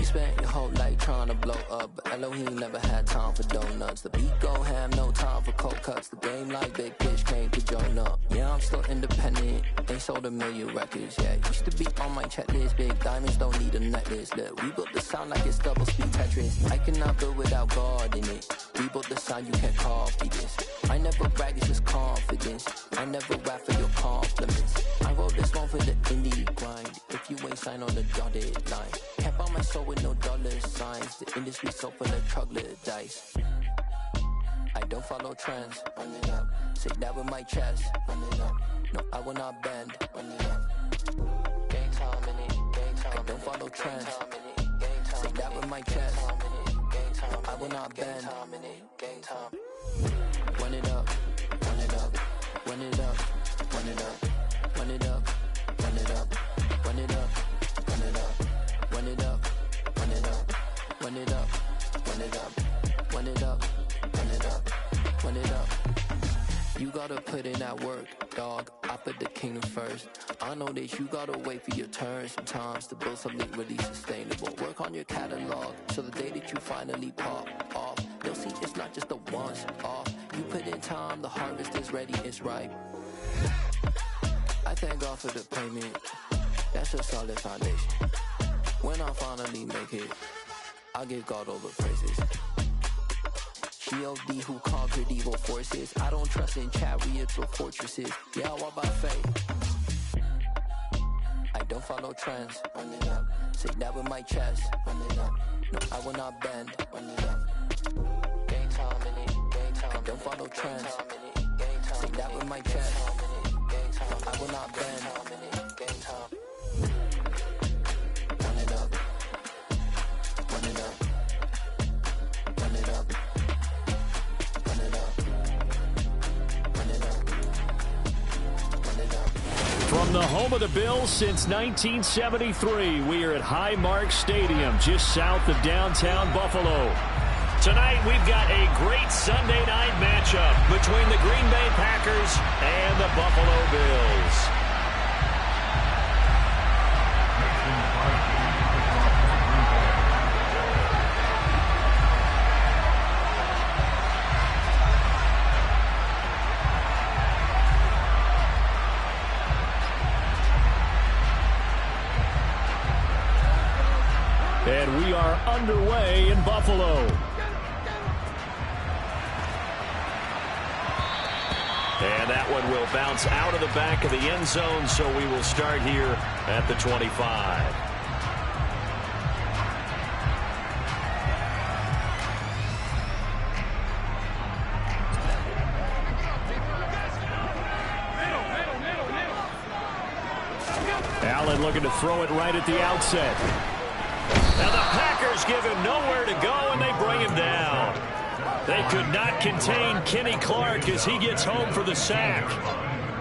You spent your whole life trying to blow up, but Elohim never had time for donuts. The beat go ham, no time for cold cuts. The game like big fish came to join up. Yeah, I'm still independent, ain't sold a million records yet. Used to be on my checklist, big diamonds don't need a necklace. Look, we built the sound like it's double speed Tetris. I cannot build without God in it. We built the sound, you can't copy this. I never brag, it's just confidence. I never rap for your compliments. I wrote this one for the indie grind. If you ain't signed on the dotted line, can't buy my soul with no dollar signs. The industry so full of troglodytes. I don't follow trends. Run it up. Say that with my chest. Run it up. No, I will not bend. Run it up. Gang time in it. Gang time. I don't follow trends. Say that with my chest. No, I will not bend. Gang time. Run it up. Run it up. Run it up. Run it up. Run it up. Run it up. Run it up. Run it up. Run it up. Run it up. Run it up. Run it up. Run it up. Run it up. Run it up. You gotta put in that work, dog. I put the kingdom first. I know that you gotta wait for your turn sometimes to build something really sustainable. Work on your catalog, so the day that you finally pop off, you'll see it's not just a once off. You put in time, the harvest is ready, it's ripe. I thank God for the payment. That's a solid foundation. When I finally make it, I give God all the praises. G.O.D. who conquered evil forces. I don't trust in chariots or fortresses. Yeah, I walk by faith. I don't follow trends. Run it up. Say that with my chest. Run it up. No, I will not bend. Run it up. Gang time in it. Gang time. I don't follow trends. Say that with my chest. No, I will not bend. Gang time. Run it up. Run it up. Run it up. Run it up. Run it up. Run it up. From the home of the Bills since 1973, we are at Highmark Stadium, just south of downtown Buffalo. Tonight, we've got a great Sunday night matchup between the Green Bay Packers and the Buffalo Bills. And we are underway in Buffalo. And that one will bounce out of the back of the end zone, so we will start here at the 25. Allen looking to throw it right at the outset. Now the Packers give him nowhere to go, and they bring him down. They could not contain Kenny Clark as he gets home for the sack.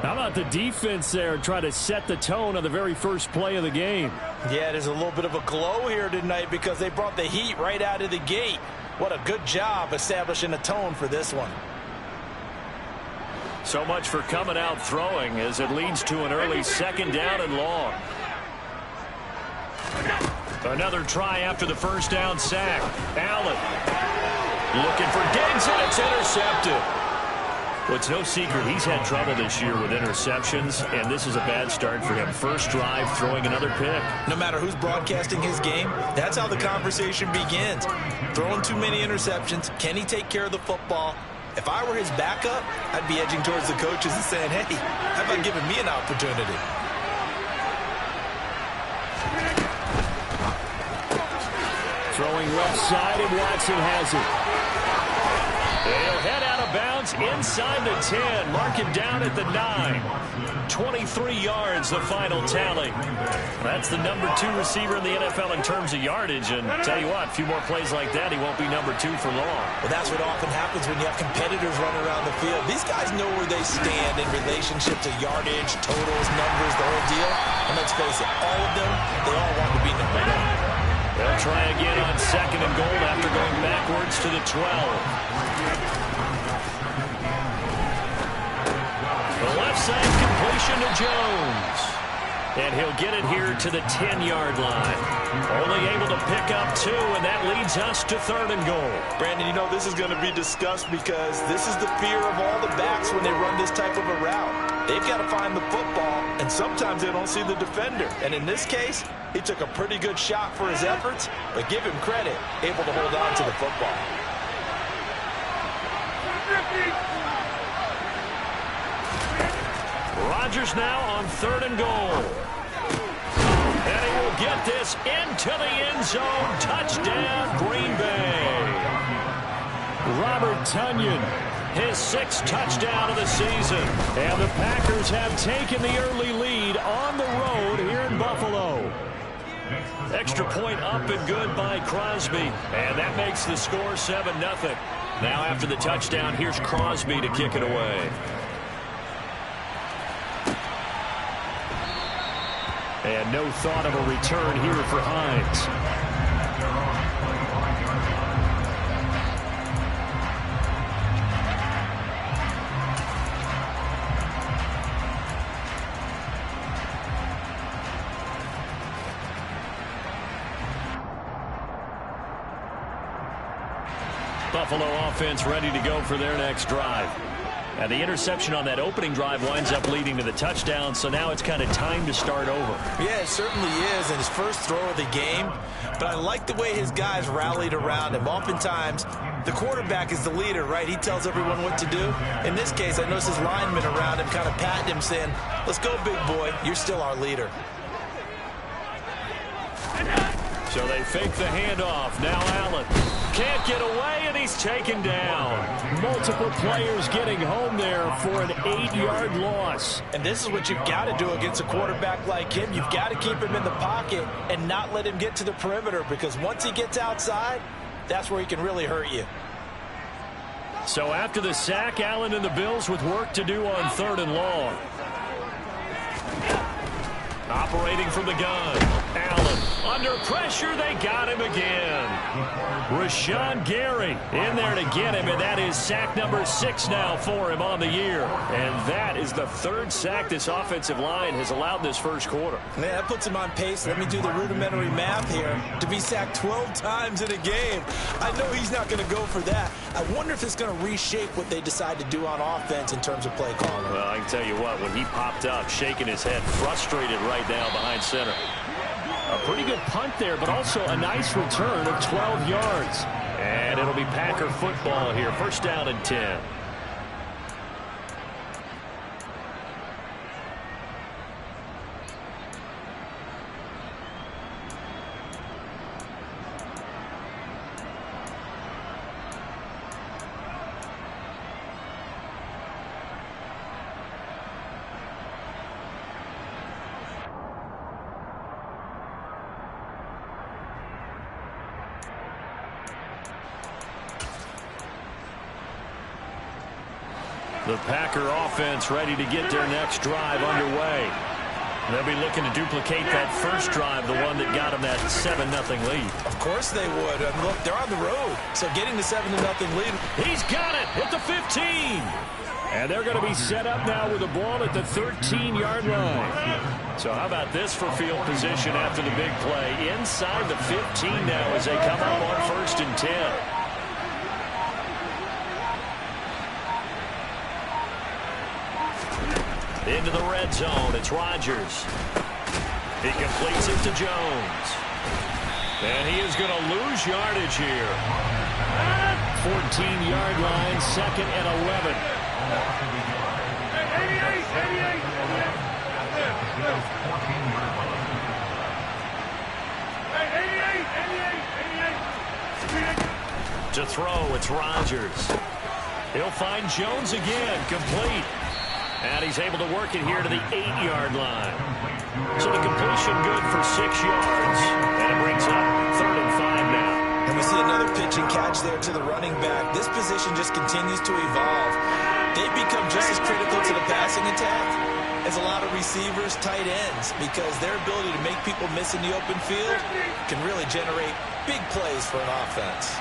How about the defense there trying to set the tone on the very first play of the game? Yeah, there's a little bit of a glow here tonight because they brought the heat right out of the gate. What a good job establishing a tone for this one. So much for coming out throwing as it leads to an early second down and long. Another try after the first down sack. Allen looking for Diggs, and it's intercepted. Well, it's no secret he's had trouble this year with interceptions, and this is a bad start for him. First drive, throwing another pick. No matter who's broadcasting his game, that's how the conversation begins. Throwing too many interceptions. Can he take care of the football? If I were his backup, I'd be edging towards the coaches and saying, hey, how about giving me an opportunity? Throwing left side, and Watson has it. They'll head out of bounds inside the 10. Mark him down at the 9. 23 yards, the final tally. That's the number 2 receiver in the NFL in terms of yardage. And tell you what, a few more plays like that, he won't be number 2 for long. Well, that's what often happens when you have competitors running around the field. These guys know where they stand in relationship to yardage, totals, numbers, the whole deal. And let's face it, all of them, they all want to be number 1. They'll try again on second and goal after going backwards to the 12. The left side completion to Jones. And he'll get it here to the 10-yard line. Only able to pick up 2, and that leads us to 3rd and goal. Brandon, you know this is going to be discussed because this is the fear of all the backs when they run this type of a route. They've got to find the football, and sometimes they don't see the defender. And in this case, he took a pretty good shot for his efforts, but give him credit, able to hold on to the football. Rodgers now on 3rd and goal. And he will get this into the end zone. Touchdown, Green Bay. Robert Tonyan, his 6th touchdown of the season. And the Packers have taken the early lead on the road here in Buffalo. Extra point up and good by Crosby. And that makes the score 7-0. Now after the touchdown, here's Crosby to kick it away. And no thought of a return here for Hines. Buffalo offense ready to go for their next drive. And the interception on that opening drive winds up leading to the touchdown, so now it's kind of time to start over. Yeah, it certainly is, and his first throw of the game. But I like the way his guys rallied around him. Oftentimes, the quarterback is the leader, right? He tells everyone what to do. In this case, I noticed his linemen around him kind of patting him, saying, let's go, big boy. You're still our leader. So they fake the handoff. Now Allen can't get away, and he's taken down. Multiple players getting home there for an 8-yard loss. And this is what you've got to do against a quarterback like him. You've got to keep him in the pocket and not let him get to the perimeter, because once he gets outside, that's where he can really hurt you. So after the sack, Allen and the Bills with work to do on 3rd and long. Operating from the gun. Allen under pressure. They got him again. Rashawn Gary in there to get him, and that is sack number 6 now for him on the year. And that is the 3rd sack this offensive line has allowed this first quarter. Man, that puts him on pace. Let me do the rudimentary math here. To be sacked 12 times in a game. I know he's not going to go for that. I wonder if it's going to reshape what they decide to do on offense in terms of play calling. Well, I can tell you what, when he popped up, shaking his head, frustrated right now behind center. A pretty good punt there, but also a nice return of 12 yards. And it'll be Packer football here. 1st down and 10. The Packer offense ready to get their next drive underway. They'll be looking to duplicate that first drive, the one that got them that 7-0 lead. Of course they would. Look, they're on the road, so getting the 7-0 lead. He's got it at the 15. And they're going to be set up now with the ball at the 13-yard line. So how about this for field position after the big play? Inside the 15 now as they come up on 1st and 10. Into the red zone. It's Rodgers. He completes it to Jones. And he is going to lose yardage here. 14-yard line, 2nd and 11. To throw, it's Rodgers. He'll find Jones again, complete. And he's able to work it here to the 8-yard line. So the completion good for 6 yards. And it brings up 3rd and 5 now. And we see another pitch and catch there to the running back. This position just continues to evolve. They've become just as critical to the passing attack as a lot of receivers, tight ends, because their ability to make people miss in the open field can really generate big plays for an offense.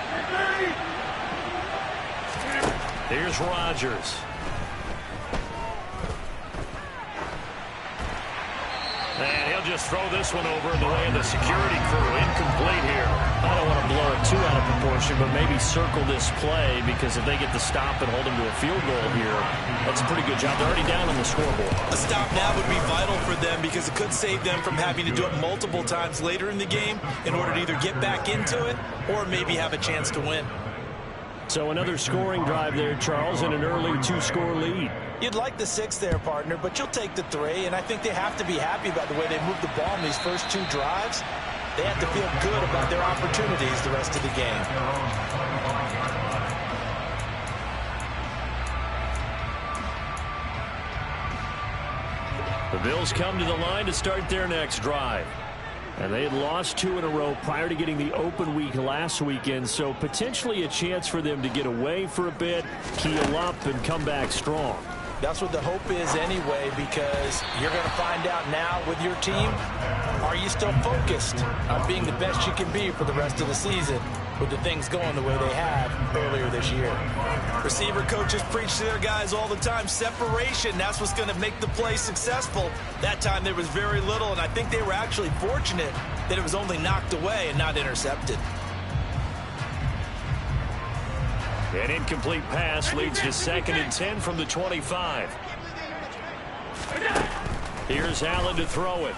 Here's Rodgers. And he'll just throw this one over in the way of the security crew. Incomplete here. I don't want to blow it too out of proportion, but maybe circle this play, because if they get the stop and hold him to a field goal here, that's a pretty good job. They're already down on the scoreboard. A stop now would be vital for them, because it could save them from having to do it multiple times later in the game in order to either get back into it or maybe have a chance to win. So another scoring drive there, Charles, and an early 2-score lead. You'd like the 6 there, partner, but you'll take the 3, and I think they have to be happy about the way they moved the ball in these first 2 drives. They have to feel good about their opportunities the rest of the game. The Bills come to the line to start their next drive. And they had lost 2 in a row prior to getting the open week last weekend, so potentially a chance for them to get away for a bit, keel up, and come back strong. That's what the hope is anyway, because you're going to find out now with your team, are you still focused on being the best you can be for the rest of the season with the things going the way they had earlier this year? Receiver coaches preach to their guys all the time, separation, that's what's going to make the play successful. That time there was very little, and I think they were actually fortunate that it was only knocked away and not intercepted. An incomplete pass leads to 2nd and 10 from the 25. Here's Allen to throw it.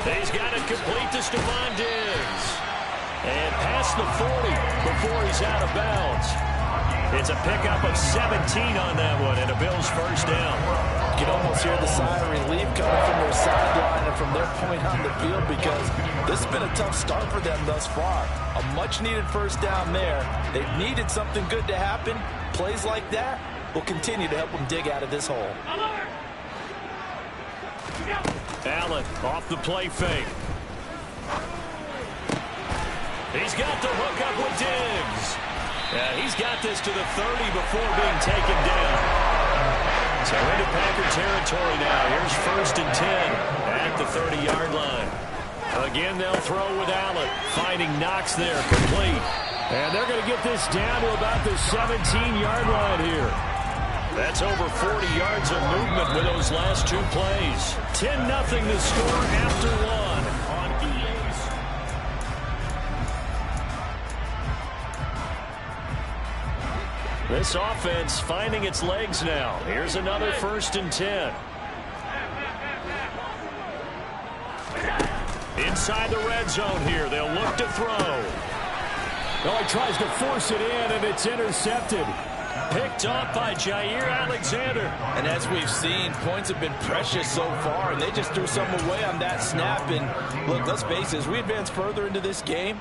He's got it complete to Stephon Diggs. And past the 40 before he's out of bounds. It's a pickup of 17 on that one, and a Bills first down. You can almost hear the sigh of relief coming from their sideline and from their point on the field, because this has been a tough start for them thus far. A much-needed first down there. They've needed something good to happen. Plays like that will continue to help them dig out of this hole. Allen off the play fake. He's got the hook up with Diggs. He's got this to the 30 before being taken down. So into Packer territory now. Here's 1st and 10 at the 30-yard line. Again, they'll throw with Allen. Finding Knox there, complete. And they're going to get this down to about the 17-yard line here. That's over 40 yards of movement with those last 2 plays. 10-0 the score after 1 on EA's. This offense finding its legs now. Here's another 1st and 10. Inside the red zone here. They'll look to throw. Well, he tries to force it in, and it's intercepted. Picked off by Jair Alexander. And as we've seen, points have been precious so far, and they just threw some away on that snap. And look, let's face it, as we advance further into this game,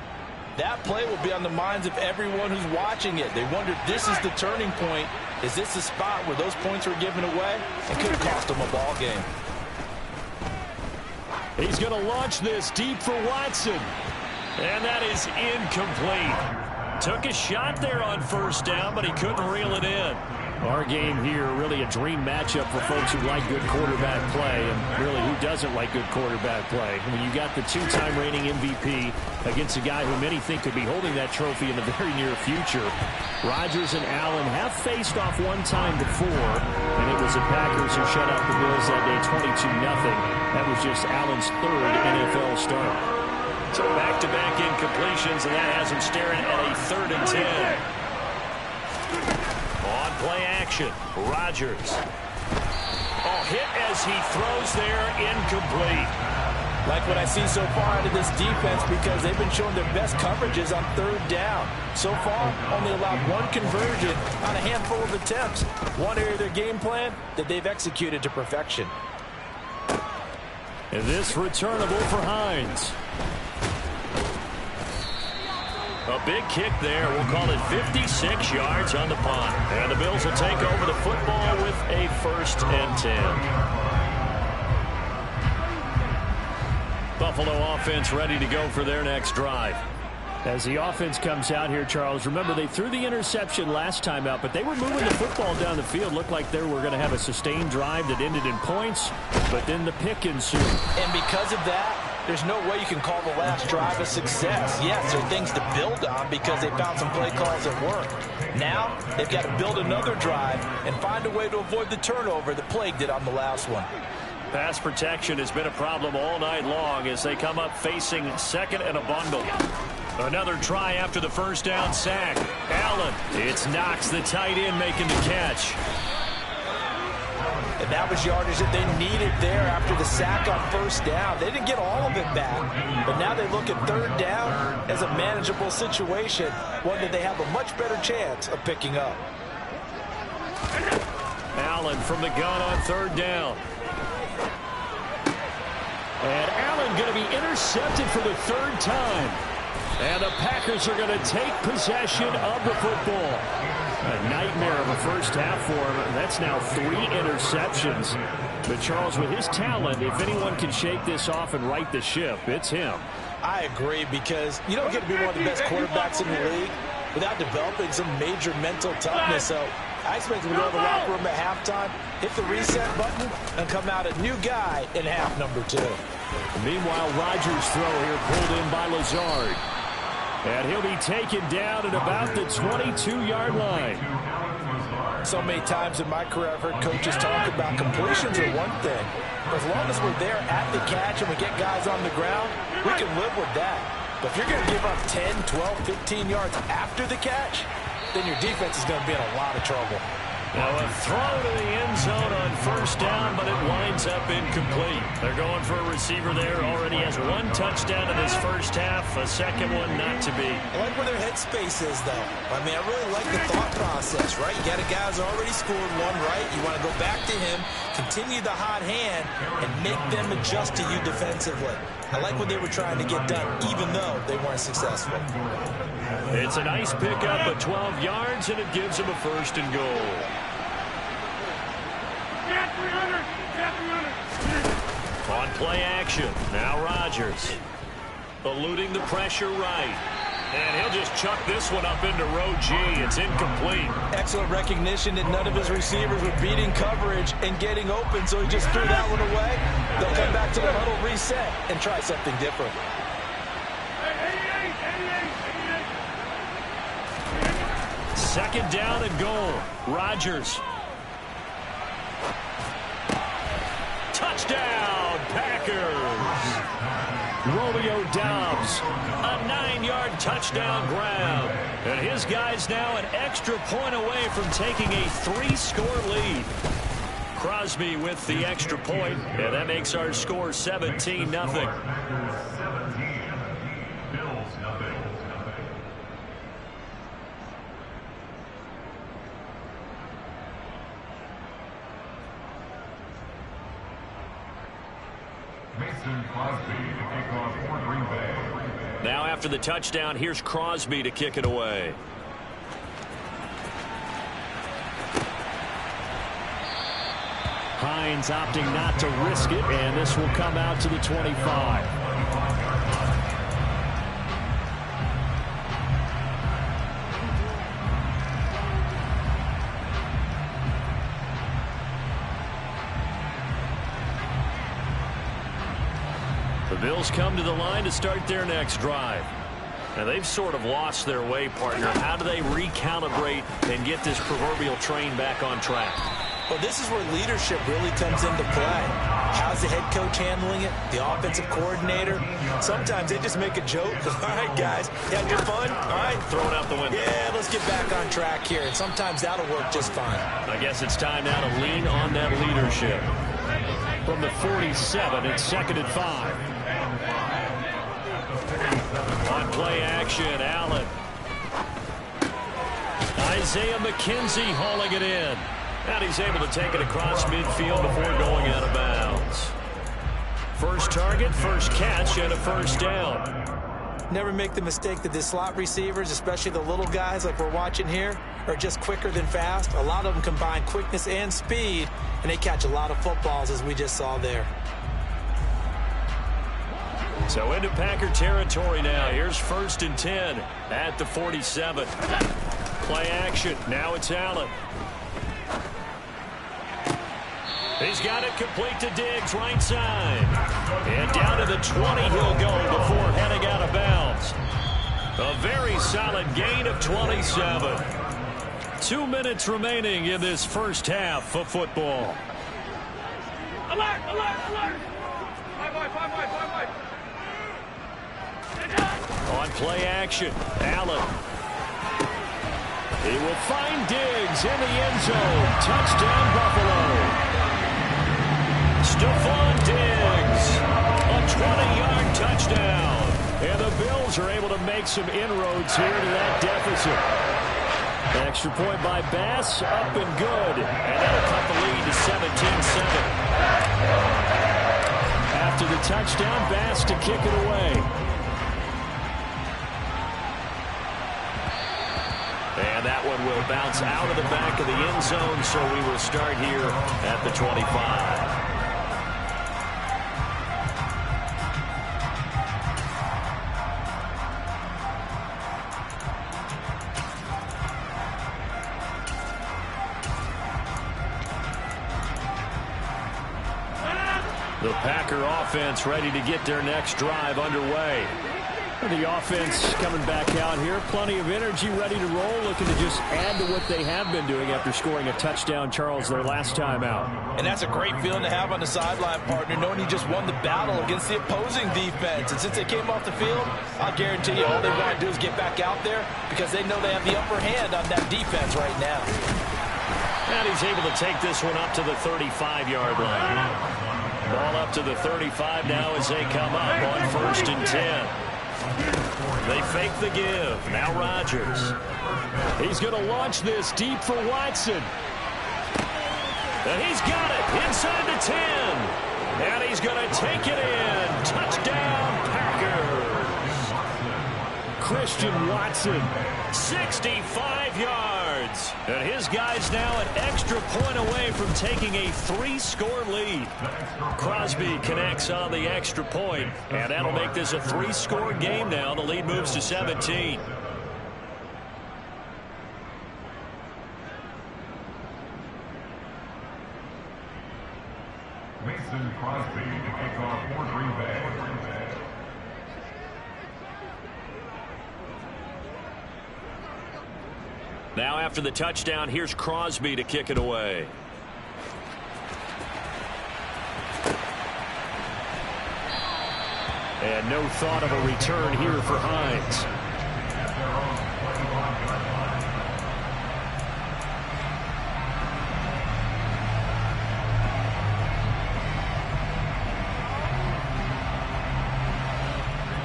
that play will be on the minds of everyone who's watching it. They wonder if this is the turning point. Is this the spot where those points were given away? It could have cost them a ball game. He's going to launch this deep for Watson. And that is incomplete. Took a shot there on 1st down, but he couldn't reel it in. Our game here, really a dream matchup for folks who like good quarterback play, and really who doesn't like good quarterback play. When you got the 2-time reigning MVP against a guy who many think could be holding that trophy in the very near future. Rodgers and Allen have faced off one time before, and it was the Packers who shut out the Bills that day 22-0. That was just Allen's 3rd NFL start. So back-to-back incompletions, and that has him staring at a 3rd and 10. On play action, Rodgers. Oh, hit as he throws there, incomplete. Like what I see so far out of this defense, because they've been showing their best coverages on 3rd down. So far, only allowed 1 conversion on a handful of attempts. One area of their game plan that they've executed to perfection. And this returnable for Hines. A big kick there. We'll call it 56 yards on the punt. And the Bills will take over the football with a 1st and 10. Buffalo offense ready to go for their next drive. As the offense comes out here, Charles, remember they threw the interception last time out, but they were moving the football down the field. Looked like they were going to have a sustained drive that ended in points, but then the pick ensued. And because of that, there's no way you can call the last drive a success. Yes, there are things to build on because they found some play calls that work. Now, they've got to build another drive and find a way to avoid the turnover that plagued it on the last one. Pass protection has been a problem all night long as they come up facing second and a bundle. Another try after the first down sack. Allen. It's Knox, the tight end, making the catch. And that was yardage that they needed there after the sack on first down. They didn't get all of it back, but now they look at third down as a manageable situation, one that they have a much better chance of picking up. Allen from the gun on third down. And Allen going to be intercepted for the third time. And the Packers are going to take possession of the football. A nightmare of a first half for him. That's now 3 interceptions. But Charles, with his talent, if anyone can shake this off and right the ship, it's him. I agree, because you don't get to be one of the best quarterbacks in the league without developing some major mental toughness. So I expect him to go to the locker room at halftime, hit the reset button, and come out a new guy in half number 2. Meanwhile, Rodgers' throw here pulled in by Lazard. And he'll be taken down at about the 22-yard line. So many times in my career, I've heard coaches talk about completions are one thing. As long as we're there at the catch and we get guys on the ground, we can live with that. But if you're going to give up 10, 12, 15 yards after the catch, then your defense is going to be in a lot of trouble. Now a throw to the end zone on first down, but it winds up incomplete. They're going for a receiver there. Already has 1 touchdown in his first half. A second one not to be. I like where their headspace is, though. I mean, I really like the thought process, right? You got a guy who's already scored one, right? You want to go back to him, continue the hot hand, and make them adjust to you defensively. I like what they were trying to get done, even though they weren't successful. It's a nice pickup of 12 yards, and it gives them a first and goal. On play action, now Rodgers. Eluding the pressure right. And he'll just chuck this one up into row G. It's incomplete. Excellent recognition that none of his receivers were beating coverage and getting open, so he just threw that one away. They'll come back to the huddle, reset, and try something different. Second down and goal. Rodgers. Touchdown, Packers. Romeo Doubs, a 9-yard touchdown grab. And his guys now an extra point away from taking a 3-score lead. Crosby with the extra point, and that makes our score 17-0. Now after the touchdown, here's Crosby to kick it away. Hines opting not to risk it, and this will come out to the 25. The Bills come to the line to start their next drive. Now they've sort of lost their way, partner. How do they recalibrate and get this proverbial train back on track? Well, this is where leadership really comes into play. How's the head coach handling it? The offensive coordinator? Sometimes they just make a joke. All right, guys, you have your fun? All right. Throw it out the window. Yeah, let's get back on track here. And sometimes that'll work just fine. I guess it's time now to lean on that leadership. From the 47, it's 2nd and 5. On play action, Allen. Isaiah McKenzie hauling it in. And he's able to take it across midfield before going out of bounds. First target, first catch, and a first down. Never make the mistake that the slot receivers, especially the little guys like we're watching here, are just quicker than fast. A lot of them combine quickness and speed, and they catch a lot of footballs, as we just saw there. So into Packer territory now. Here's 1st and 10 at the 47. Play action. Now it's Allen. He's got it complete to Diggs, right side. And down to the 20 he'll go before heading out of bounds. A very solid gain of 27. 2 minutes remaining in this first half of football. On play action, Allen. He will find Diggs in the end zone. Touchdown, Buffalo. Stephon Diggs, a 20-yard touchdown. And the Bills are able to make some inroads here to that deficit. An extra point by Bass, up and good. And that'll cut the lead to 17-7. After the touchdown, Bass to kick it away. And that one will bounce out of the back of the end zone, so we will start here at the 25. The Packer offense ready to get their next drive underway. The offense coming back out here. Plenty of energy, ready to roll, looking to just add to what they have been doing after scoring a touchdown, Charles, their last time out. And that's a great feeling to have on the sideline, partner, knowing you just won the battle against the opposing defense. And since they came off the field, I'll guarantee you all they want to do is get back out there because they know they have the upper hand on that defense right now. And he's able to take this one up to the 35-yard line. Ball up to the 35 now as they come up on 1st and 10. They fake the give. Now Rodgers. He's going to launch this deep for Watson. And he's got it inside the 10. And he's going to take it in. Touchdown, Packers. Christian Watson, 65 yards. And his guy's now an extra point away from taking a 3-score lead. Crosby connects on the extra point, and that'll make this a 3-score game now. The lead moves to 17. Mason Crosby to kick off for Green Bay. Now after the touchdown, here's Crosby to kick it away. And no thought of a return here for Hines.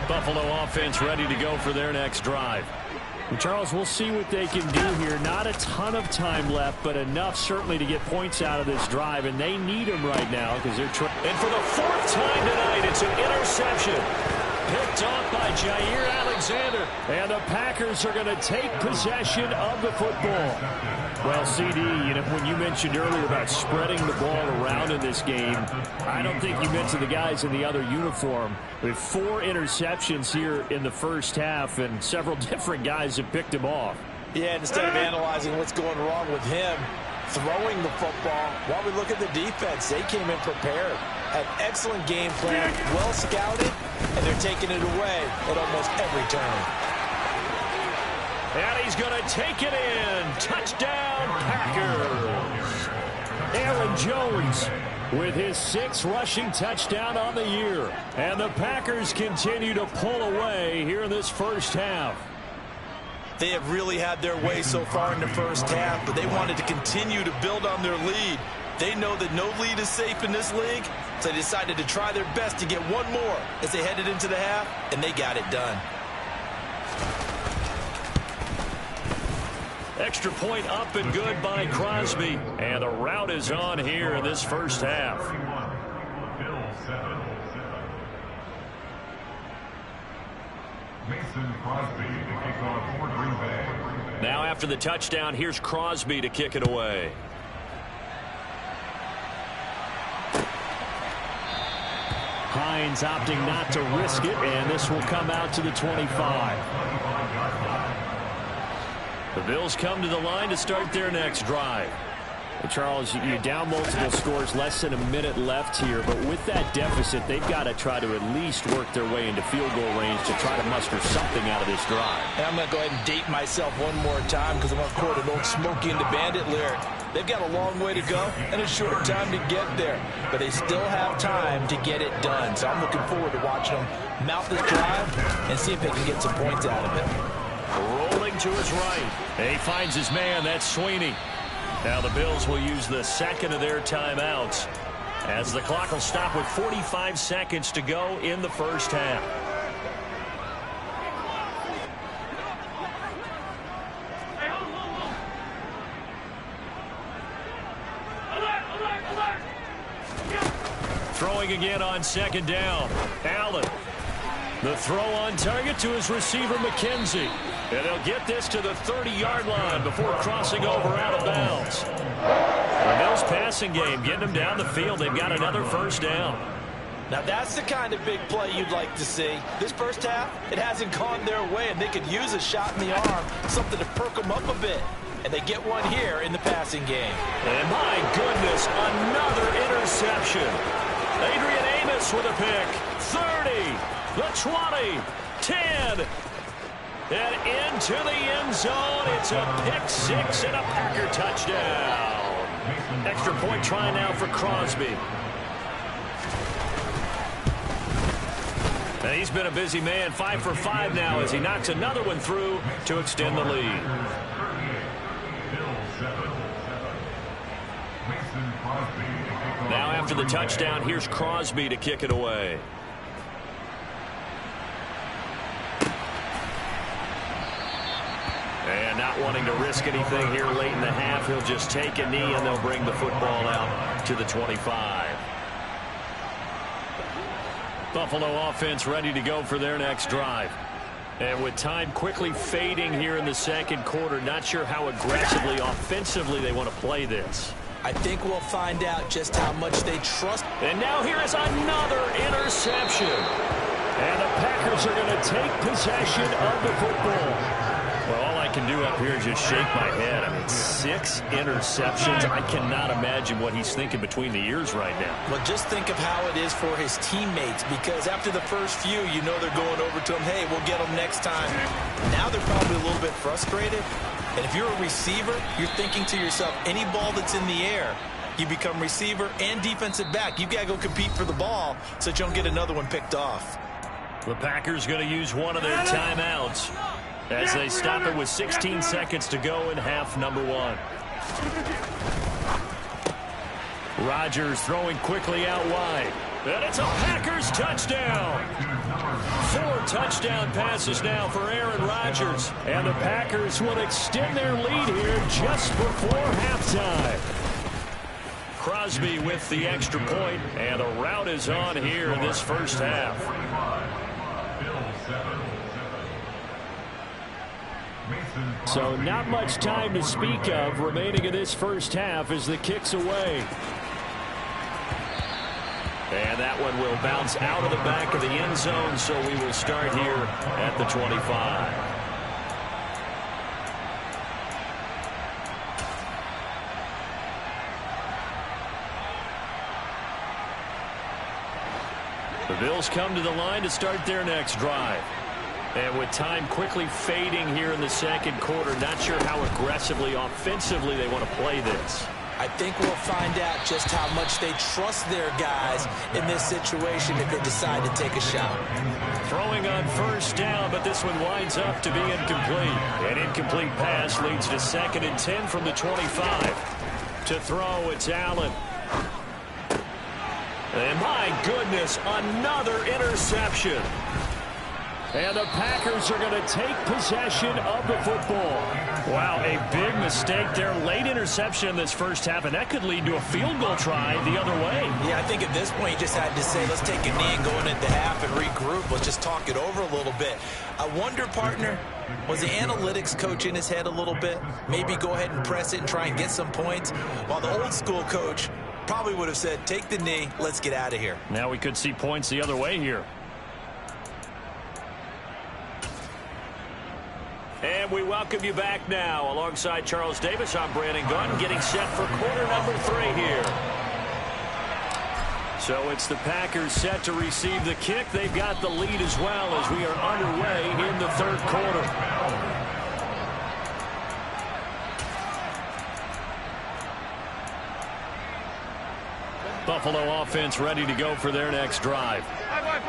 Buffalo offense ready to go for their next drive. And Charles, we'll see what they can do here. Not a ton of time left, but enough certainly to get points out of this drive, and they need them right now because they're trying. And for the 4th time tonight, it's an interception. Picked off by Jair Alexander. And the Packers are going to take possession of the football. Well, CD, you know, when you mentioned earlier about spreading the ball around in this game, I don't think you mentioned the guys in the other uniform. With 4 interceptions here in the first half, and several different guys have picked him off. Yeah, instead of analyzing what's going wrong with him throwing the football, while we look at the defense, they came in prepared. An excellent game plan, well scouted, and they're taking it away at almost every turn. And he's going to take it in. Touchdown, Packers. Aaron Jones with his 6th rushing touchdown on the year. And the Packers continue to pull away here in this first half. They have really had their way so far in the first half, but they wanted to continue to build on their lead. They know that no lead is safe in this league, so they decided to try their best to get one more as they headed into the half, and they got it done. Extra point up and good by Crosby. And the route is on here in this first half. Mason Crosby to kick off for Green Bay. Now after the touchdown, here's Crosby to kick it away. Hines opting not to risk it, and this will come out to the 25. The Bills come to the line to start their next drive. Well, Charles, you're down multiple scores, less than a minute left here, but with that deficit, they've got to try to at least work their way into field goal range to try to muster something out of this drive. And I'm going to go ahead and date myself one more time because I'm going to quote an old Smokey and the Bandit lyric. They've got a long way to go and a short time to get there, but they still have time to get it done. So I'm looking forward to watching them mount this drive and see if they can get some points out of it. Rolling to his right. And he finds his man. That's Sweeney. Now the Bills will use the second of their timeouts as the clock will stop with 45 seconds to go in the first half. Throwing again on second down. Allen. The throw on target to his receiver, McKenzie. And they'll get this to the 30-yard line before crossing over out of bounds. The Bills passing game getting them down the field. They've got another first down. Now that's the kind of big play you'd like to see. This first half, it hasn't gone their way, and they could use a shot in the arm, something to perk them up a bit. And they get one here in the passing game. And my goodness, another interception. Adrian Amos with a pick. 30, the 20, 10, and into the end zone. It's a pick six and a Packer touchdown. Extra point try now for Crosby. And he's been a busy man, 5 for 5 now as he knocks another one through to extend the lead. Now after the touchdown, here's Crosby to kick it away. And not wanting to risk anything here late in the half, he'll just take a knee and they'll bring the football out to the 25. Buffalo offense ready to go for their next drive. And with time quickly fading here in the second quarter, not sure how aggressively, offensively they want to play this. I think we'll find out just how much they trust. And now here is another interception. And the Packers are going to take possession of the football. Well, all I can do up here is just shake my head. I mean, 6 interceptions. I cannot imagine what he's thinking between the ears right now. Well, just think of how it is for his teammates, because after the first few, you know they're going over to him, hey, we'll get them next time. Now they're probably a little bit frustrated. And if you're a receiver, you're thinking to yourself, any ball that's in the air, you become receiver and defensive back. You've got to go compete for the ball so that you don't get another one picked off. The Packers going to use one of their timeouts as they stop it with 16 seconds to go in half number 1. Rodgers throwing quickly out wide. And it's a Packers touchdown. 4 touchdown passes now for Aaron Rodgers. And the Packers will extend their lead here just before halftime. Crosby with the extra point, and the route is on here in this first half. So not much time to speak of remaining in this first half as the kick's away. And that one will bounce out of the back of the end zone, so we will start here at the 25. The Bills come to the line to start their next drive. And with time quickly fading here in the second quarter, not sure how aggressively, offensively they want to play this. I think we'll find out just how much they trust their guys in this situation if they decide to take a shot. Throwing on first down, but this one winds up to be incomplete. An incomplete pass leads to 2nd and 10 from the 25. To throw, it's Allen. And my goodness, another interception. And the Packers are going to take possession of the football. Wow, a big mistake there. Late interception in this first half, and that could lead to a field goal try the other way. Yeah, I think at this point you just had to say, let's take a knee and go into the half and regroup. Let's just talk it over a little bit. I wonder, partner, was the analytics coach in his head a little bit? Maybe go ahead and press it and try and get some points? While the old school coach probably would have said, take the knee, let's get out of here. Now we could see points the other way here. And we welcome you back now. Alongside Charles Davis, I'm Brandon Gunn, getting set for quarter number 3 here. So it's the Packers set to receive the kick. They've got the lead as well as we are underway in the third quarter. Buffalo offense ready to go for their next drive.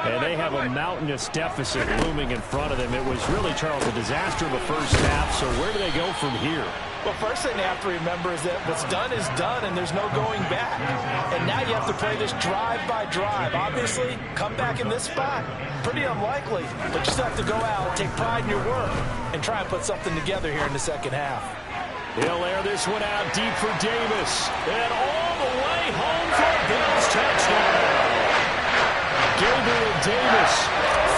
And they have a mountainous deficit looming in front of them. It was really, Charles, a disaster of a first half. So where do they go from here? Well, first thing they have to remember is that what's done is done, and there's no going back. And now you have to play this drive by drive. Obviously, come back in this spot, pretty unlikely. But you still have to go out, take pride in your work, and try and put something together here in the second half. He'll air this one out deep for Davis. And all the way home for a Bills touchdown. Gabriel Davis,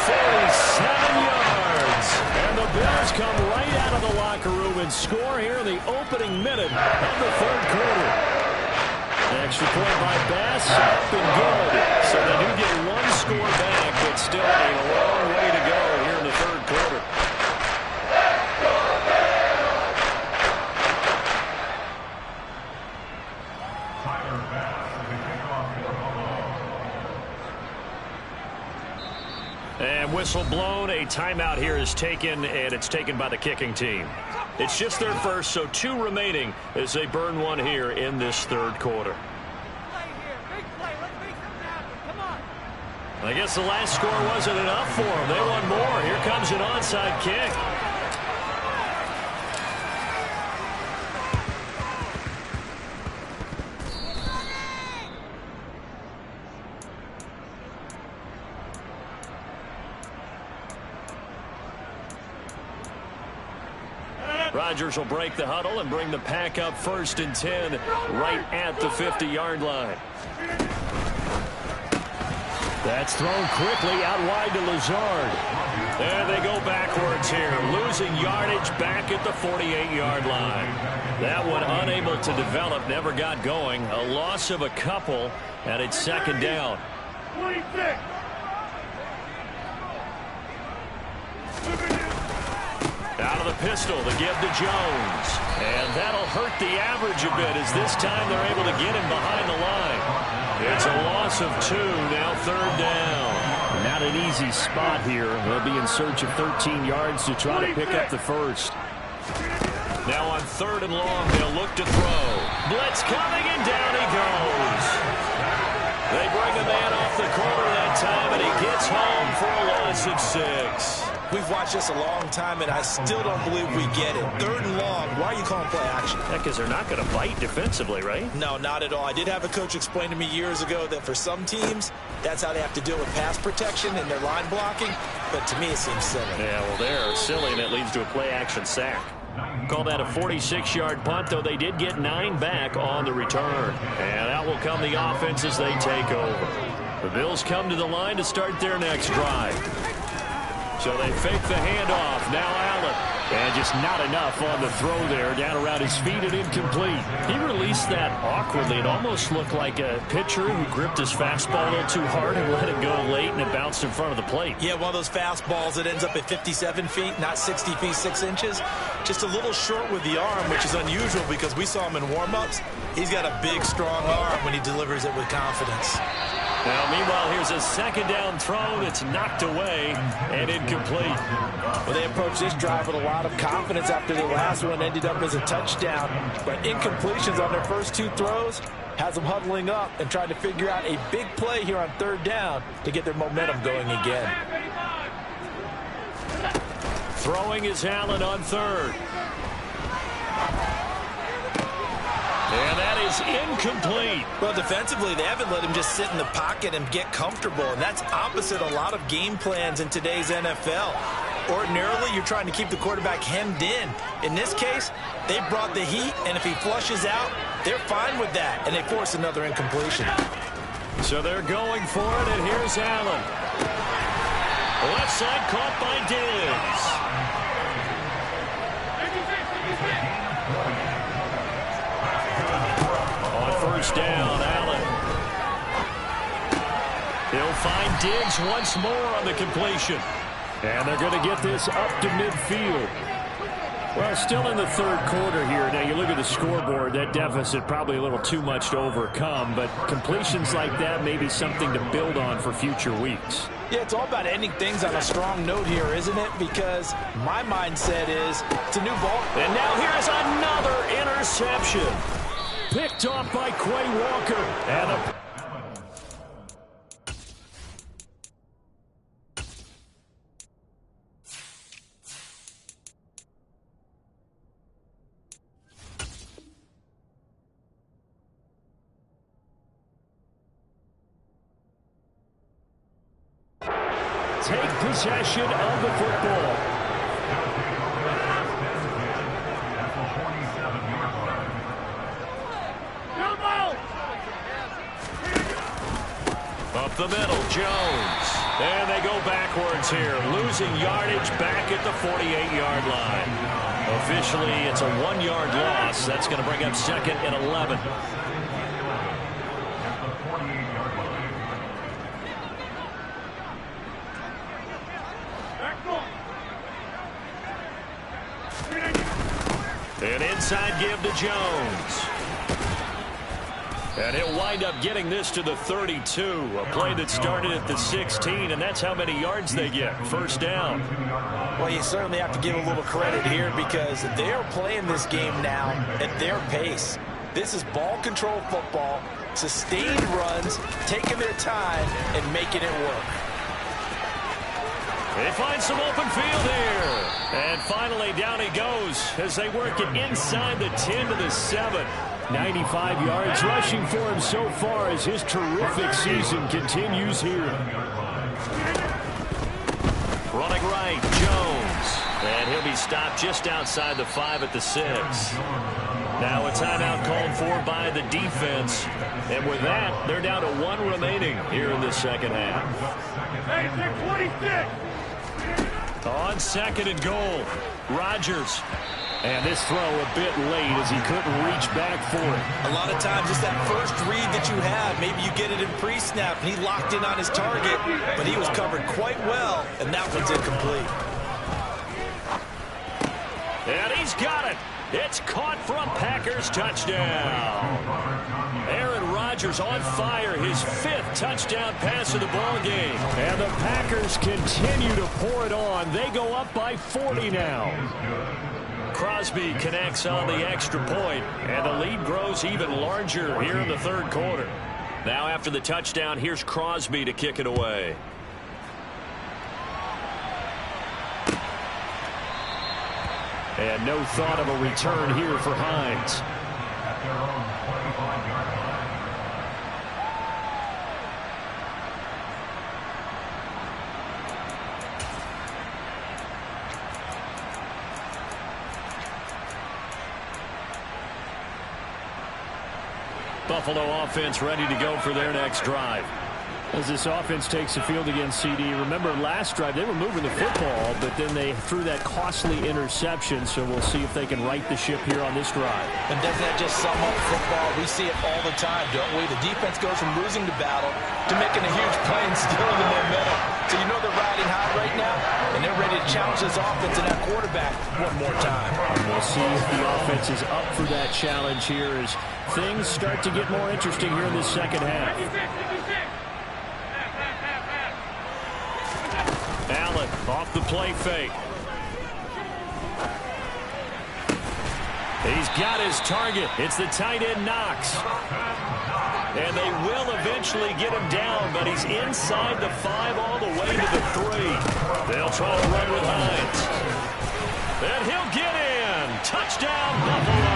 47 yards. And the Bills come right out of the locker room and score here in the opening minute of the third quarter. The extra point by Bass, up and good. So they do get one score back, but still a long way to go here in the third quarter. And whistle blown. A timeout here is taken, and it's taken by the kicking team. It's just their first, so 2 remaining as they burn one here in this third quarter. I guess the last score wasn't enough for them. They want more. Here comes an onside kick. Rodgers will break the huddle and bring the pack up 1st and 10 right at the 50-yard line. That's thrown quickly out wide to Lazard. And they go backwards here, losing yardage back at the 48-yard line. That one unable to develop, never got going. A loss of a couple, and it's 2nd down. 26. Out of the pistol, the give to Jones. And that'll hurt the average a bit as this time they're able to get him behind the line. It's a loss of 2, now 3rd down. Not an easy spot here. They'll be in search of 13 yards to try to pick up the first. Now on 3rd and long, they'll look to throw. Blitz coming, and down he goes. They bring a man off the corner that time, and he gets home for a loss of 6. We've watched this a long time, and I still don't believe we get it. 3rd and long. Why are you calling play action? Because they're not going to bite defensively, right? No, not at all. I did have a coach explain to me years ago that for some teams, that's how they have to deal with pass protection and their line blocking. But to me, it seems silly. Yeah, well, they're silly, and it leads to a play-action sack. Call that a 46-yard punt, though they did get 9 back on the return. And out will come the offense as they take over. The Bills come to the line to start their next drive. So they fake the handoff. Now Allen. And just not enough on the throw there. Down around his feet and incomplete. He released that awkwardly. It almost looked like a pitcher who gripped his fastball a little too hard and let it go late, and it bounced in front of the plate. Yeah, one of those fastballs that ends up at 57 feet, not 60 feet, 6 inches. Just a little short with the arm, which is unusual because we saw him in warm-ups. He's got a big, strong arm when he delivers it with confidence. Now, meanwhile, here's a 2nd down throw that's knocked away and incomplete. Well, they approached this drive with a lot of confidence after the last one ended up as a touchdown. But incompletions on their first 2 throws has them huddling up and trying to figure out a big play here on 3rd down to get their momentum going again. Throwing is Allen on 3rd. And that is incomplete. Well, defensively, they haven't let him just sit in the pocket and get comfortable. And that's opposite a lot of game plans in today's NFL. Ordinarily, you're trying to keep the quarterback hemmed in. In this case, they brought the heat, and if he flushes out, they're fine with that. And they force another incompletion. So they're going for it, and here's Allen. Left side caught by Diggs. First down, Allen. He'll find Diggs once more on the completion. And they're going to get this up to midfield. Well, still in the 3rd quarter here. Now, you look at the scoreboard, that deficit probably a little too much to overcome, but completions like that may be something to build on for future weeks. Yeah, it's all about ending things on a strong note here, isn't it? Because my mindset is it's a new ball. And now here's another interception. Picked off by Quay Walker. And take possession of the football. Up the middle, Jones. And they go backwards here, losing yardage back at the 48-yard line. Officially, it's a 1-yard loss. That's going to bring up 2nd and 11. An inside give to Jones. And he'll wind up getting this to the 32. A play that started at the 16, and that's how many yards they get. First down. Well, you certainly have to give a little credit here because they're playing this game now at their pace. This is ball control football, sustained runs, taking their time, and making it work. They find some open field here. And finally, down he goes as they work it inside the 10 to the 7. 95 yards rushing for him so far as his terrific season continues here. Running right, Jones. And he'll be stopped just outside the 5 at the 6. Now a timeout called for by the defense. And with that, they're down to 1 remaining here in the second half. On 2nd and goal, Rodgers. And this throw a bit late as he couldn't reach back for it. A lot of times it's that first read that you have. Maybe you get it in pre-snap, and he locked in on his target, but he was covered quite well, and that one's incomplete. And he's got it. It's caught for a Packers touchdown. Aaron Rodgers on fire, his 5th touchdown pass of the ball game. And the Packers continue to pour it on. They go up by 40 now. Crosby connects on the extra point, and the lead grows even larger here in the 3rd quarter. Now after the touchdown, here's Crosby to kick it away. And no thought of a return here for Hines. Buffalo offense ready to go for their next drive. As this offense takes the field against CD, remember last drive they were moving the football, but then they threw that costly interception, so we'll see if they can right the ship here on this drive. And doesn't that just sum up football? We see it all the time, don't we? The defense goes from losing the battle to making a huge play and stealing the momentum. So you know they're riding high right now, and they're ready to challenge this offense and that quarterback one more time. And we'll see if the offense is up for that challenge here as things start to get more interesting here in the second half. Allen off the play fake. He's got his target. It's the tight end Knox. And they will eventually get him down, but he's inside the 5 all the way to the 3. They'll try to run with Hines. And he'll get in. Touchdown, Buffalo.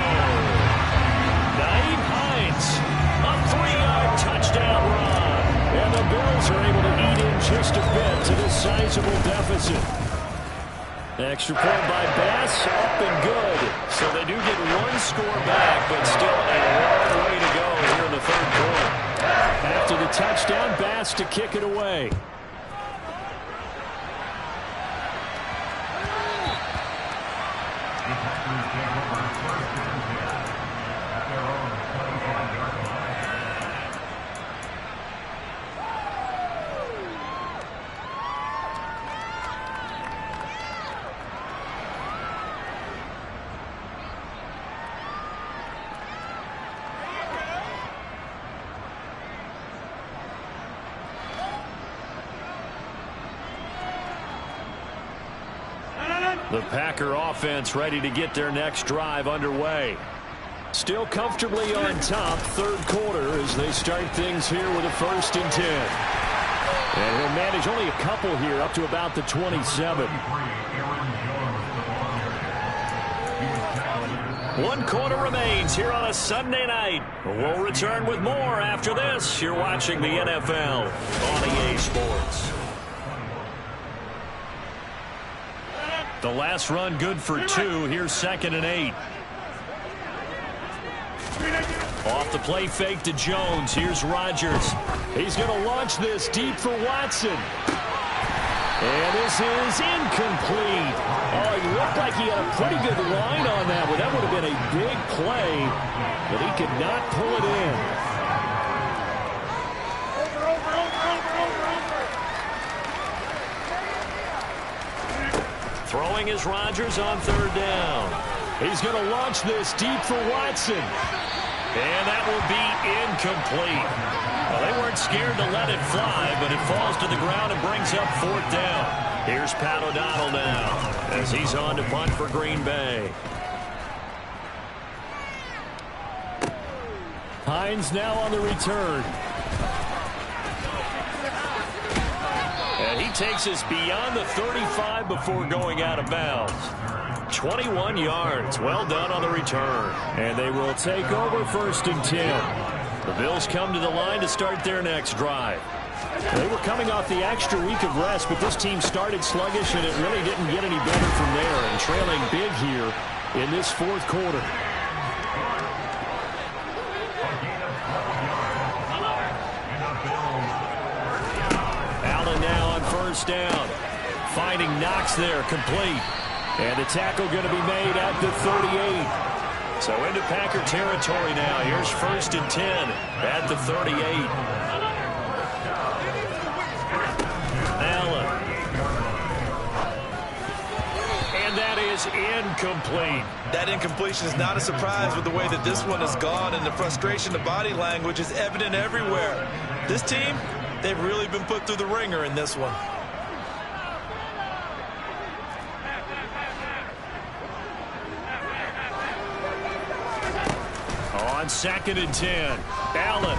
Naeem Hines, a 3-yard touchdown run. And the Bills are able to eat in just a bit to this sizable deficit. Extra point by Bass, up and good. So they do get 1 score back, but still a long way to go here in the 3rd quarter. After the touchdown, Bass to kick it away. The Packer offense ready to get their next drive underway. Still comfortably on top, 3rd quarter as they start things here with a 1st and 10. And he'll manage only a couple here up to about the 27. 1 quarter remains here on a Sunday night. We'll return with more after this. You're watching the NFL on EA Sports. The last run good for 2. Here's 2nd and 8. Off the play fake to Jones. Here's Rodgers. He's going to launch this deep for Watson. And this is incomplete. Oh, he looked like he had a pretty good line on that one. That would have been a big play, but he could not pull it in. Throwing is Rodgers on 3rd down. He's going to launch this deep for Watson. And that will be incomplete. Well, they weren't scared to let it fly, but it falls to the ground and brings up 4th down. Here's Pat O'Donnell now as he's on to punt for Green Bay. Hines now on the return. And he takes us beyond the 35 before going out of bounds. 21 yards. Well done on the return. And they will take over 1st and 10. The Bills come to the line to start their next drive. They were coming off the extra week of rest, but this team started sluggish, and it really didn't get any better from there, and trailing big here in this 4th quarter. Allen now on 1st down. Finding Knox there, complete. And the tackle going to be made at the 38. So into Packer territory now. Here's 1st and 10 at the 38. Allen. And that is incomplete. That incompletion is not a surprise with the way that this one has gone, and the frustration, the body language is evident everywhere. This team, they've really been put through the ringer in this one. On 2nd and 10, Allen.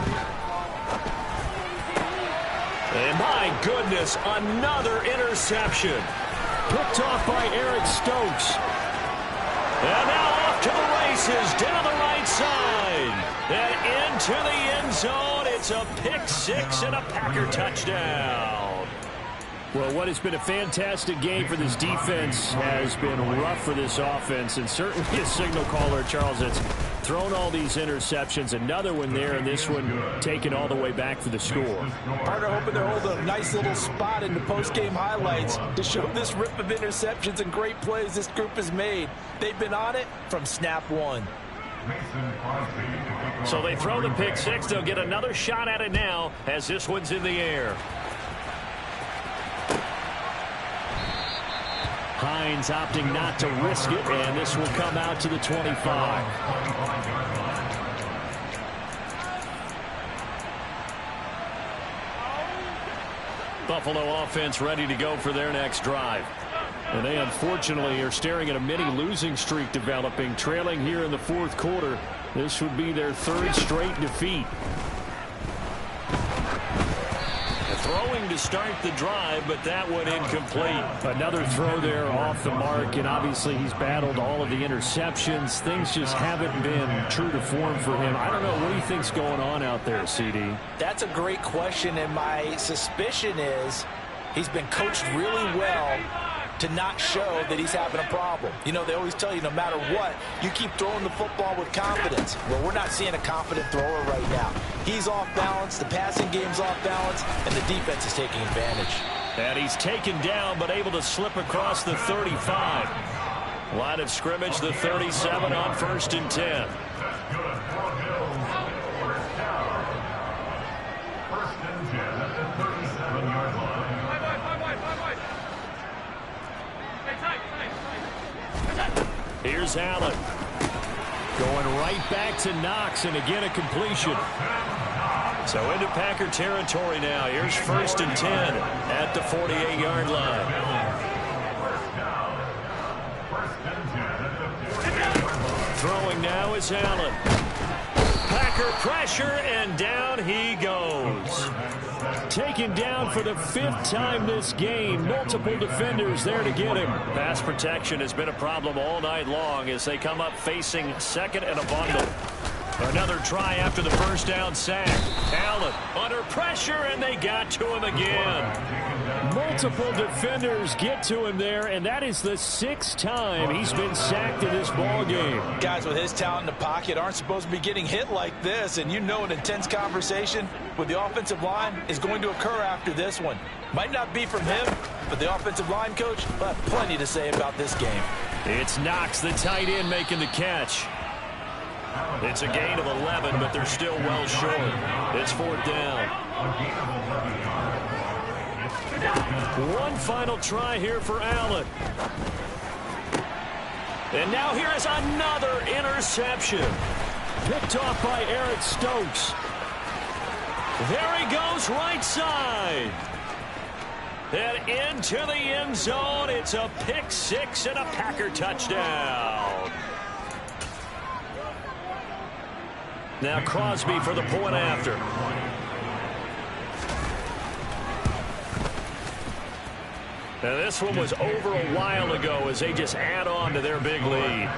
And my goodness, another interception. Picked off by Eric Stokes. And now off to the races, down the right side. And into the end zone. It's a pick 6 and a Packer touchdown. Well, what has been a fantastic game for this defense has been rough for this offense, and certainly a signal caller, Charles, that's thrown all these interceptions. Another one there, and this one taken all the way back for the score. Partner hoping to hold a nice little spot in the post-game highlights to show this rip of interceptions and great plays this group has made. They've been on it from snap one. So they throw the pick 6. They'll get another shot at it now as this one's in the air. Hines opting not to risk it, and this will come out to the 25. Buffalo offense ready to go for their next drive. And they unfortunately are staring at a mini losing streak developing, trailing here in the 4th quarter. This would be their 3rd straight defeat. Throwing to start the drive, but that one incomplete. Another throw there off the mark, and obviously he's battled all of the interceptions. Things just haven't been true to form for him. I don't know. What do you think's going on out there, CD? That's a great question, and my suspicion is he's been coached really well to not show that he's having a problem. You know, they always tell you no matter what, you keep throwing the football with confidence. Well, we're not seeing a confident thrower right now. He's off balance, the passing game's off balance, and the defense is taking advantage. And he's taken down, but able to slip across the 35. Line of scrimmage, the 37 on 1st and 10. Here's Allen. Going right back to Knox, and again a completion. So into Packer territory now. Here's 1st and 10 at the 48-yard line. Throwing now is Allen. Packer pressure, and down he goes. Taken down for the 5th time this game. Multiple defenders there to get him. Pass protection has been a problem all night long as they come up facing 2nd and a bundle. Another try after the 1st down sack. Allen under pressure, and they got to him again. Multiple defenders get to him there, and that is the 6th time he's been sacked in this ball game. Guys with his talent in the pocket aren't supposed to be getting hit like this, and you know an intense conversation with the offensive line is going to occur after this one. Might not be from him, but the offensive line coach will have plenty to say about this game. It's Knox, the tight end, making the catch. It's a gain of 11, but they're still well short. It's 4th down. One final try here for Allen. And now here is another interception. Picked off by Eric Stokes. There he goes, right side. And into the end zone. It's a pick 6 and a Packer touchdown. Now Crosby for the point after. Now this one was over a while ago as they just add on to their big lead.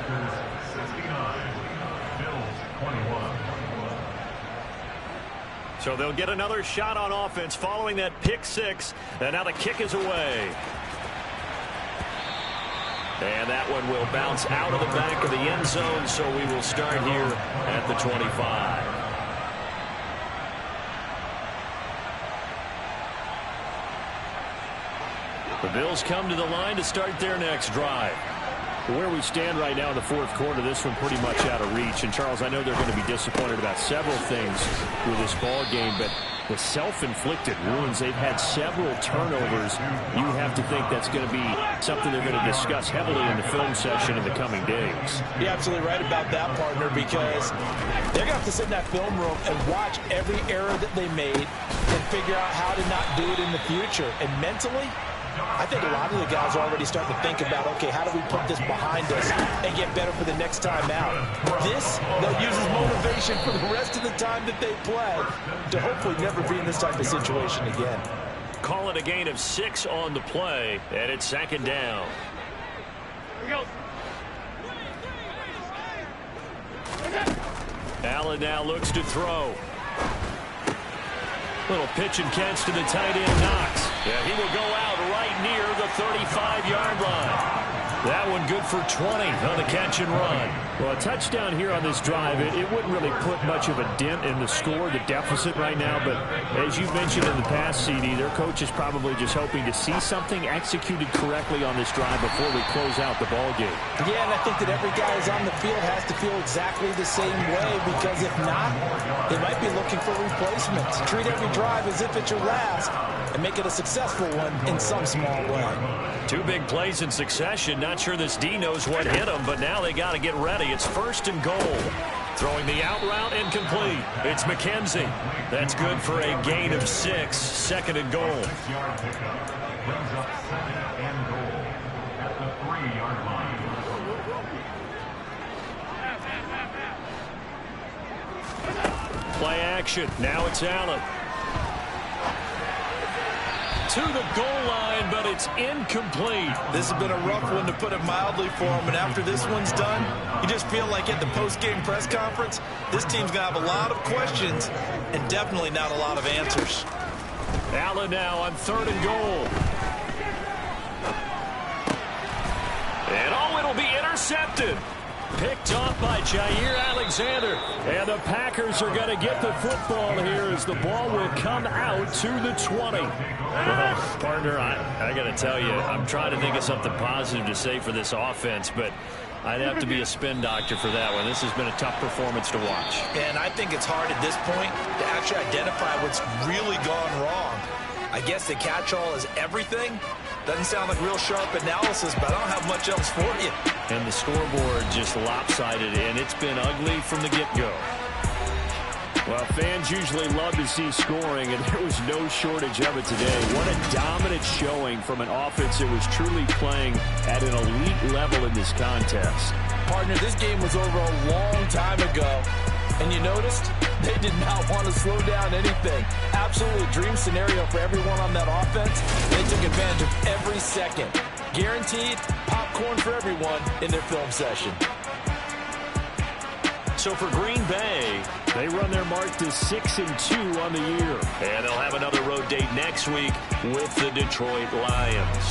So they'll get another shot on offense following that pick 6. And now the kick is away. And that one will bounce out of the back of the end zone, so we will start here at the 25. The Bills come to the line to start their next drive. Where we stand right now in the 4th quarter, this one pretty much out of reach. And, Charles, I know they're going to be disappointed about several things with this ball game, but the self-inflicted wounds, they've had several turnovers. You have to think that's going to be something they're going to discuss heavily in the film session in the coming days. You're absolutely right about that, partner, because they're going to have to sit in that film room and watch every error that they made and figure out how to not do it in the future. And mentally, I think a lot of the guys are already starting to think about, okay, how do we put this behind us and get better for the next time out? This, they'll use as motivation for the rest of the time that they play to hopefully never be in this type of situation again. Call it a gain of 6 on the play, and it's 2nd down. Here we go. Allen now looks to throw. Little pitch and catch to the tight end, Knox. Yeah, he will go out right near the 35-yard line. That one good for 20 on the catch and run. Well, a touchdown here on this drive, it wouldn't really put much of a dent in the score, the deficit right now. But as you mentioned in the past, CD, their coach is probably just hoping to see something executed correctly on this drive before we close out the ball game. Yeah, and I think that every guy who's on the field has to feel exactly the same way, because if not, they might be looking for replacements. Treat every drive as if it's your last and make it a successful one in some small way. 2 big plays in succession. Not sure this D knows what hit them, but now they got to get ready. It's 1st and goal. Throwing the out route, incomplete. It's McKenzie. That's good for a gain of 6. 2nd and goal. Brings up 2nd and goal at the 3-yard line. Play action. Now it's Allen. To the goal line, but it's incomplete. This has been a rough one, to put it mildly, for him. And after this one's done, you just feel like at the post-game press conference, this team's going to have a lot of questions and definitely not a lot of answers. Allen now on 3rd and goal. And it'll be intercepted. Picked off by Jair Alexander. And the Packers are going to get the football here as the ball will come out to the 20. Well, partner, I got to tell you, I'm trying to think of something positive to say for this offense, but I'd have to be a spin doctor for that one. This has been a tough performance to watch. And I think it's hard at this point to actually identify what's really gone wrong. I guess the catch-all is everything. Doesn't sound like real sharp analysis, but I don't have much else for you. And the scoreboard just lopsided, and it's been ugly from the get-go. Well, fans usually love to see scoring, and there was no shortage of it today. What a dominant showing from an offense that was truly playing at an elite level in this contest. Partner, this game was over a long time ago, and you noticed they did not want to slow down anything. Absolutely a dream scenario for everyone on that offense. They took advantage of every second. Guaranteed popcorn for everyone in their film session. So for Green Bay, they run their mark to 6-2 on the year. And they'll have another road date next week with the Detroit Lions.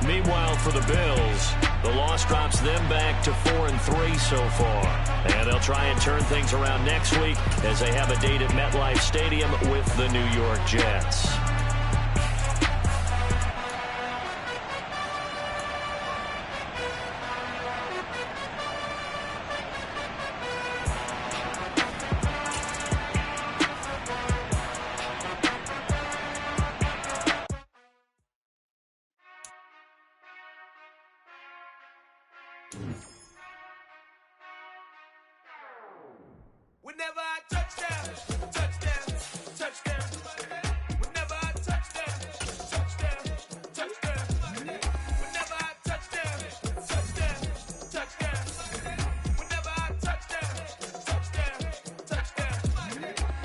Meanwhile, for the Bills, the loss drops them back to 4-3 so far. And they'll try and turn things around next week as they have a date at MetLife Stadium with the New York Jets. Yeah.